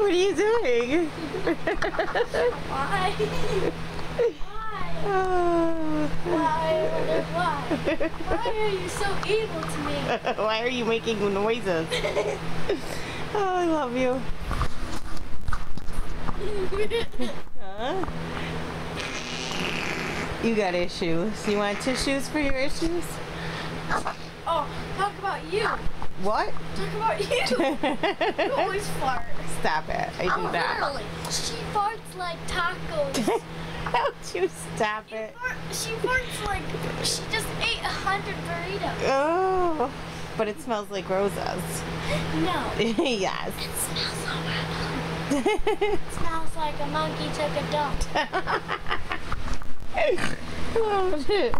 What are you doing? Why? Why? Why are you so evil to me? Why are you making noises? Oh, I love you. Huh? You got issues. You want tissues for your issues? Oh, talk about you. What? Talk about you. You always fart. Stop it. I do not. Literally. She farts like tacos. Don't you stop it. She farts like she just ate 100 burritos. Oh, but it smells like roses. No. Yes. It smells like it smells like a monkey took a dump. Oh shit.